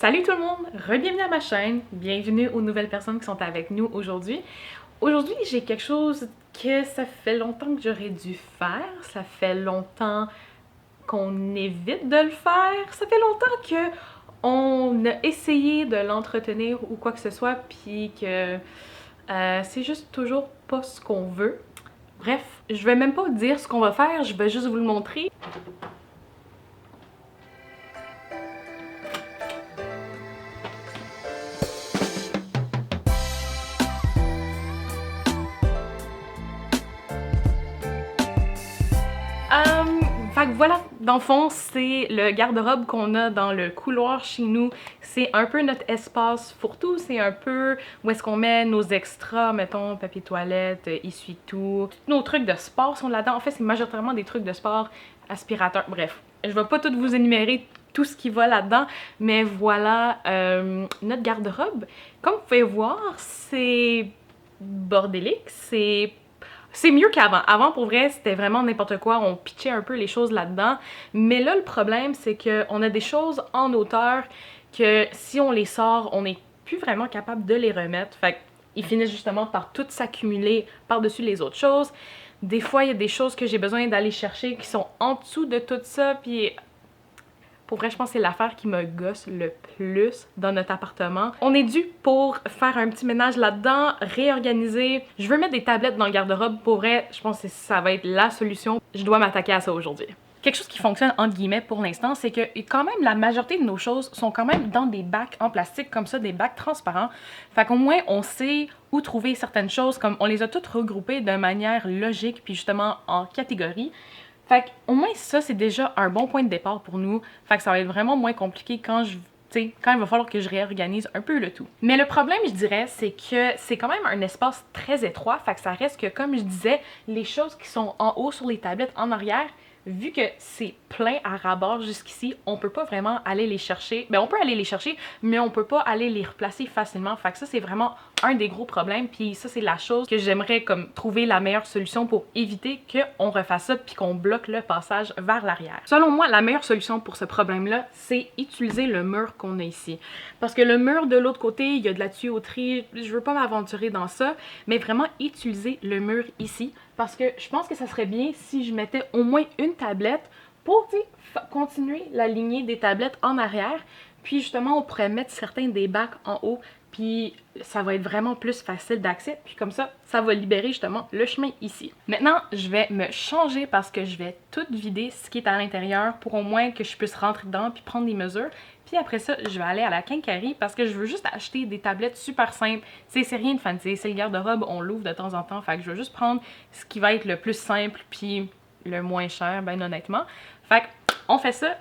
Salut tout le monde, re-bienvenue à ma chaîne, bienvenue aux nouvelles personnes qui sont avec nous aujourd'hui. Aujourd'hui, j'ai quelque chose que ça fait longtemps que j'aurais dû faire, ça fait longtemps qu'on évite de le faire, ça fait longtemps que on a essayé de l'entretenir ou quoi que ce soit, puis que c'est juste toujours pas ce qu'on veut. Bref, je vais même pas dire ce qu'on va faire, je vais juste vous le montrer. Fait que voilà, dans le fond, c'est le garde-robe qu'on a dans le couloir chez nous. C'est un peu notre espace fourre-tout, c'est un peu où est-ce qu'on met nos extras, mettons, papier toilette, essuie-tout. Tous nos trucs de sport sont là-dedans. En fait, c'est majoritairement des trucs de sport, aspirateurs, bref. Je vais pas tout vous énumérer tout ce qui va là-dedans, mais voilà notre garde-robe. Comme vous pouvez voir, c'est bordélique, c'est mieux qu'avant. Avant, pour vrai, c'était vraiment n'importe quoi. On pitchait un peu les choses là-dedans. Mais là, le problème, c'est qu'on a des choses en hauteur que si on les sort, on n'est plus vraiment capable de les remettre. Fait qu'ils finissent justement par tout s'accumuler par-dessus les autres choses. Des fois, il y a des choses que j'ai besoin d'aller chercher qui sont en dessous de tout ça. Puis pour vrai, je pense que c'est l'affaire qui me gosse le plus dans notre appartement. On est dû pour faire un petit ménage là-dedans, réorganiser. Je veux mettre des tablettes dans le garde-robe. Pour vrai, je pense que ça va être la solution. Je dois m'attaquer à ça aujourd'hui. Quelque chose qui fonctionne entre guillemets pour l'instant, c'est que quand même la majorité de nos choses sont quand même dans des bacs en plastique comme ça, des bacs transparents. Fait qu'au moins on sait où trouver certaines choses, comme on les a toutes regroupées de manière logique puis justement en catégories. Fait qu'au moins ça, c'est déjà un bon point de départ pour nous. Fait que ça va être vraiment moins compliqué quand quand il va falloir que je réorganise un peu le tout. Mais le problème, je dirais, c'est que c'est quand même un espace très étroit. Fait que ça reste que, comme je disais, les choses qui sont en haut sur les tablettes en arrière, vu que c'est plein à ras-bord jusqu'ici, on peut pas vraiment aller les chercher. Ben on peut aller les chercher, mais on peut pas aller les replacer facilement. Fait que ça, c'est vraiment un des gros problèmes. Puis ça, c'est la chose que j'aimerais comme trouver la meilleure solution pour éviter qu'on refasse ça puis qu'on bloque le passage vers l'arrière. Selon moi, la meilleure solution pour ce problème-là, c'est utiliser le mur qu'on a ici. Parce que le mur de l'autre côté, il y a de la tuyauterie. Je veux pas m'aventurer dans ça, mais vraiment utiliser le mur ici. Parce que je pense que ça serait bien si je mettais au moins une tablette pour continuer la lignée des tablettes en arrière. Puis justement, on pourrait mettre certains des bacs en haut. Puis ça va être vraiment plus facile d'accès. Puis comme ça, ça va libérer justement le chemin ici. Maintenant, je vais me changer parce que je vais tout vider ce qui est à l'intérieur pour au moins que je puisse rentrer dedans puis prendre des mesures. Puis après ça, je vais aller à la quincaillerie parce que je veux juste acheter des tablettes super simples. Tu sais, c'est rien de fancy. C'est le garde-robe, on l'ouvre de temps en temps. Fait que je veux juste prendre ce qui va être le plus simple puis le moins cher, ben honnêtement. Fait que on fait ça.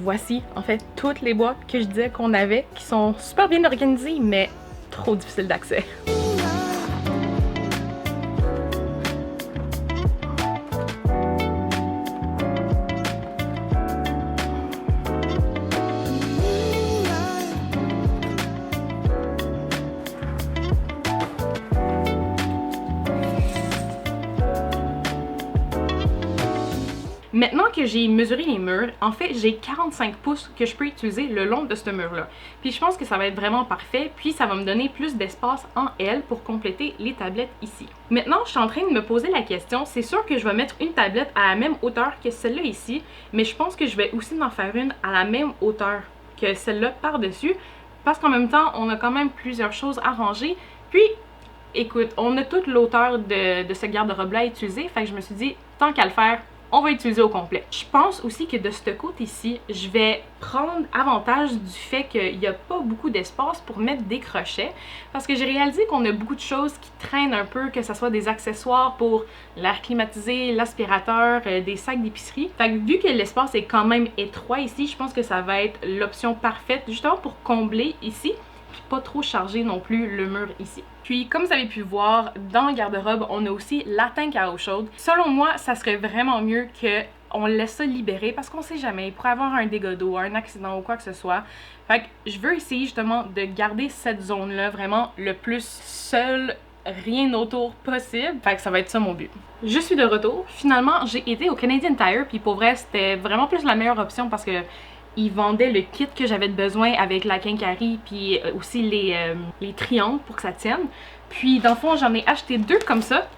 Voici en fait toutes les boîtes que je disais qu'on avait qui sont super bien organisées mais trop difficiles d'accès. Maintenant que j'ai mesuré les murs, en fait, j'ai 45 pouces que je peux utiliser le long de ce mur-là. Puis je pense que ça va être vraiment parfait, puis ça va me donner plus d'espace en L pour compléter les tablettes ici. Maintenant, je suis en train de me poser la question, c'est sûr que je vais mettre une tablette à la même hauteur que celle-là ici, mais je pense que je vais aussi en faire une à la même hauteur que celle-là par-dessus, parce qu'en même temps, on a quand même plusieurs choses à ranger. Puis, écoute, on a toute l'hauteur de ce garde-robe-là à utiliser, fait que je me suis dit, tant qu'à le faire, on va utiliser au complet. Je pense aussi que de ce côté-ci, je vais prendre avantage du fait qu'il n'y a pas beaucoup d'espace pour mettre des crochets parce que j'ai réalisé qu'on a beaucoup de choses qui traînent un peu, que ce soit des accessoires pour l'air climatisé, l'aspirateur, des sacs d'épicerie. Fait que vu que l'espace est quand même étroit ici, je pense que ça va être l'option parfaite justement pour combler ici puis pas trop charger non plus le mur ici. Puis comme vous avez pu voir, dans le garde-robe, on a aussi la tank à eau chaude. Selon moi, ça serait vraiment mieux que on laisse ça libérer parce qu'on sait jamais, il pourrait avoir un dégât d'eau, un accident ou quoi que ce soit. Fait que je veux essayer justement de garder cette zone-là vraiment le plus seul, rien autour possible. Fait que ça va être ça mon but. Je suis de retour. Finalement, j'ai été au Canadian Tire, puis pour vrai, c'était vraiment plus la meilleure option parce que ils vendaient le kit que j'avais besoin avec la quincaillerie, puis aussi les triangles pour que ça tienne. Puis dans le fond, j'en ai acheté 2 comme ça.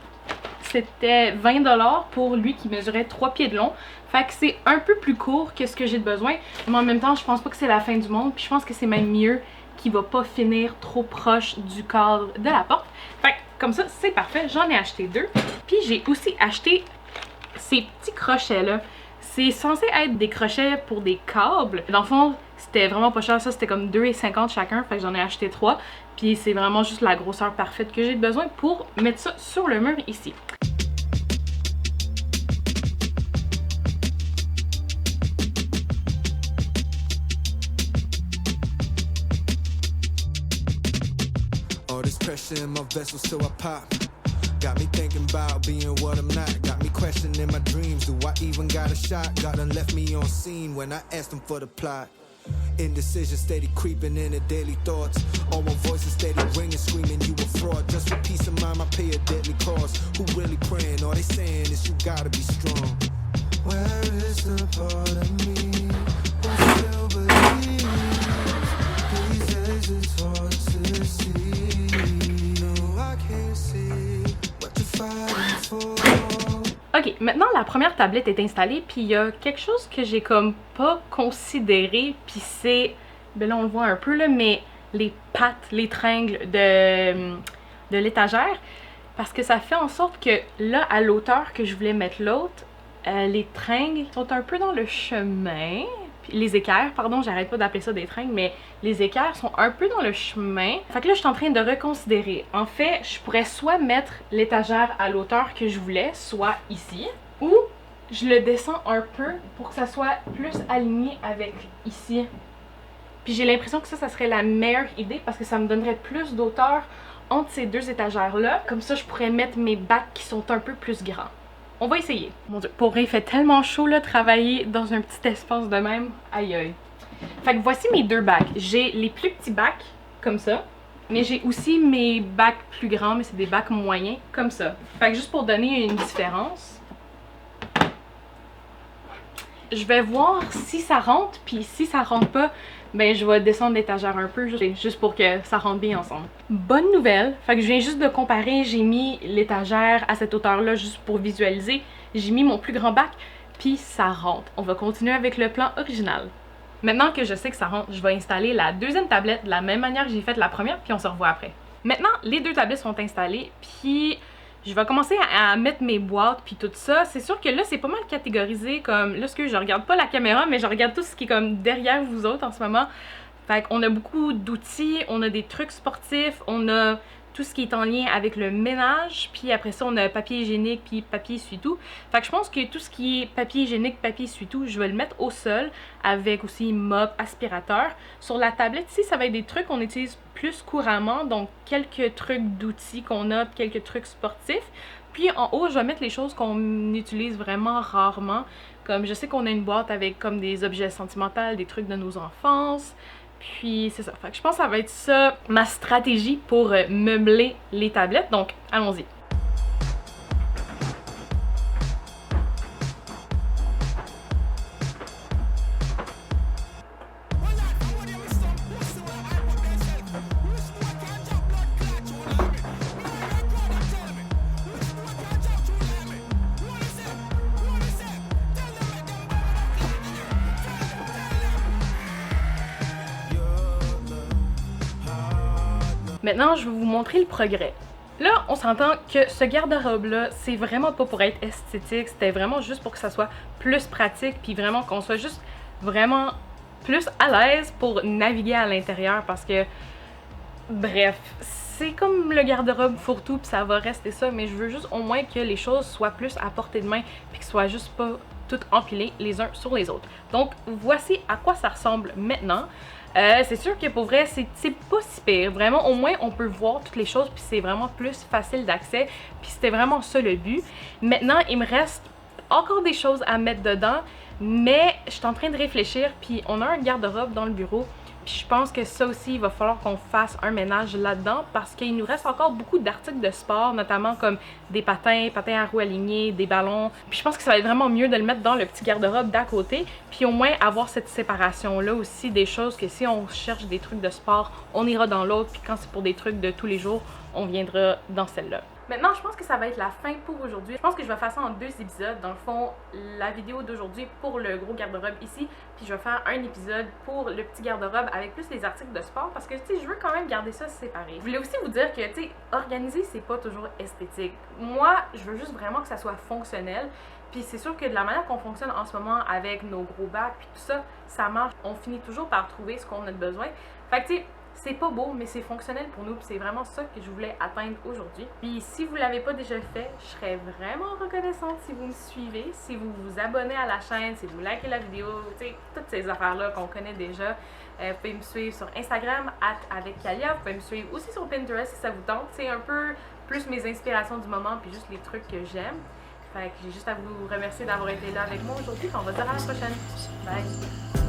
C'était 20$ pour lui qui mesurait 3 pieds de long. Fait que c'est un peu plus court que ce que j'ai de besoin. Mais en même temps, je pense pas que c'est la fin du monde. Puis je pense que c'est même mieux qu'il va pas finir trop proche du cadre de la porte. Fait que comme ça, c'est parfait. J'en ai acheté 2. Puis j'ai aussi acheté ces petits crochets-là. C'est censé être des crochets pour des câbles. Dans le fond, c'était vraiment pas cher. Ça, c'était comme 2,50$ chacun. Fait que j'en ai acheté 3. Puis c'est vraiment juste la grosseur parfaite que j'ai besoin pour mettre ça sur le mur ici. Pressure in my vessel, so I pop. Got me thinking about being what I'm not. Got me questioning my dreams. Do I even got a shot? God done left me on scene when I asked them for the plot. Indecision steady creeping in the daily thoughts. All my voices steady ringing, screaming you a fraud. Just for peace of mind, I pay a deadly cost. Who really praying? All they saying is you gotta be strong. Where is the part of me who still believes? These days it's hard to see. Ok, maintenant la première tablette est installée, puis il y a quelque chose que j'ai comme pas considéré, puis c'est, ben là on le voit un peu là, mais les pattes, les tringles de l'étagère, parce que ça fait en sorte que là, à l'auteur que je voulais mettre l'autre, les tringles sont un peu dans le chemin. Les équerres, pardon, j'arrête pas d'appeler ça des tringles, mais les équerres sont un peu dans le chemin. Fait que là, je suis en train de reconsidérer. En fait, je pourrais soit mettre l'étagère à l'auteur que je voulais, soit ici, ou je le descends un peu pour que ça soit plus aligné avec ici. Puis j'ai l'impression que ça serait la meilleure idée parce que ça me donnerait plus d'auteur entre ces 2 étagères-là. Comme ça, je pourrais mettre mes bacs qui sont un peu plus grands. On va essayer. Mon Dieu, pour vrai, il fait tellement chaud là, travailler dans un petit espace de même. Aïe aïe. Fait que voici mes 2 bacs. J'ai les plus petits bacs, comme ça. Mais j'ai aussi mes bacs plus grands, mais c'est des bacs moyens, comme ça. Fait que juste pour donner une différence, je vais voir si ça rentre, puis si ça rentre pas, ben je vais descendre l'étagère un peu, juste pour que ça rentre bien ensemble. Bonne nouvelle, fait que je viens juste de comparer, j'ai mis l'étagère à cette hauteur-là juste pour visualiser. J'ai mis mon plus grand bac, puis ça rentre. On va continuer avec le plan original. Maintenant que je sais que ça rentre, je vais installer la 2e tablette de la même manière que j'ai fait la première, puis on se revoit après. Maintenant, les 2 tablettes sont installées, puis je vais commencer à mettre mes boîtes puis tout ça. C'est sûr que là, c'est pas mal catégorisé comme... Là, je regarde pas la caméra, mais je regarde tout ce qui est comme derrière vous autres en ce moment. Fait qu'on a beaucoup d'outils, on a des trucs sportifs, on a tout ce qui est en lien avec le ménage, puis après ça, on a papier hygiénique puis papier essuie-tout. Fait que je pense que tout ce qui est papier hygiénique, papier essuie-tout, je vais le mettre au sol avec aussi mop, aspirateur. Sur la tablette ici, ça va être des trucs qu'on utilise plus couramment, donc quelques trucs d'outils qu'on a, quelques trucs sportifs. Puis en haut, je vais mettre les choses qu'on utilise vraiment rarement, comme je sais qu'on a une boîte avec comme des objets sentimentaux, des trucs de nos enfances. Puis c'est ça. Fait que je pense que ça va être ça ma stratégie pour meubler les tablettes. Donc allons-y. Maintenant, je vais vous montrer le progrès. Là, on s'entend que ce garde-robe-là, c'est vraiment pas pour être esthétique, c'était vraiment juste pour que ça soit plus pratique, puis vraiment qu'on soit juste vraiment plus à l'aise pour naviguer à l'intérieur, parce que, bref, c'est comme le garde-robe fourre-tout, puis ça va rester ça, mais je veux juste au moins que les choses soient plus à portée de main, puis que ce soit juste pas toutes empilées les uns sur les autres. Donc, voici à quoi ça ressemble maintenant. C'est sûr que pour vrai, c'est pas si pire. Vraiment, au moins, on peut voir toutes les choses, puis c'est vraiment plus facile d'accès. Puis c'était vraiment ça le but. Maintenant, il me reste encore des choses à mettre dedans, mais je suis en train de réfléchir, puis on a un garde-robe dans le bureau. Puis je pense que ça aussi, il va falloir qu'on fasse un ménage là-dedans parce qu'il nous reste encore beaucoup d'articles de sport, notamment comme des patins à roues alignées, des ballons. Puis je pense que ça va être vraiment mieux de le mettre dans le petit garde-robe d'à côté, puis au moins avoir cette séparation-là aussi des choses que si on cherche des trucs de sport, on ira dans l'autre, puis quand c'est pour des trucs de tous les jours, on viendra dans celle-là. Maintenant, je pense que ça va être la fin pour aujourd'hui. Je pense que je vais faire ça en 2 épisodes. Dans le fond, la vidéo d'aujourd'hui pour le gros garde-robe ici, puis je vais faire un épisode pour le petit garde-robe avec plus les articles de sport parce que, tu sais, je veux quand même garder ça séparé. Je voulais aussi vous dire que, tu sais, organiser, c'est pas toujours esthétique. Moi, je veux juste vraiment que ça soit fonctionnel. Puis c'est sûr que de la manière qu'on fonctionne en ce moment avec nos gros bacs puis tout ça, ça marche. On finit toujours par trouver ce qu'on a besoin. Fait que, tu sais, c'est pas beau, mais c'est fonctionnel pour nous, puis c'est vraiment ça que je voulais atteindre aujourd'hui. Puis si vous l'avez pas déjà fait, je serais vraiment reconnaissante si vous me suivez, si vous vous abonnez à la chaîne, si vous likez la vidéo, tu sais, toutes ces affaires-là qu'on connaît déjà. Vous pouvez me suivre sur Instagram, @aveckalia, vous pouvez me suivre aussi sur Pinterest si ça vous tente. C'est un peu plus mes inspirations du moment, puis juste les trucs que j'aime. Fait que j'ai juste à vous remercier d'avoir été là avec moi aujourd'hui, puis on va se dire à la prochaine. Bye!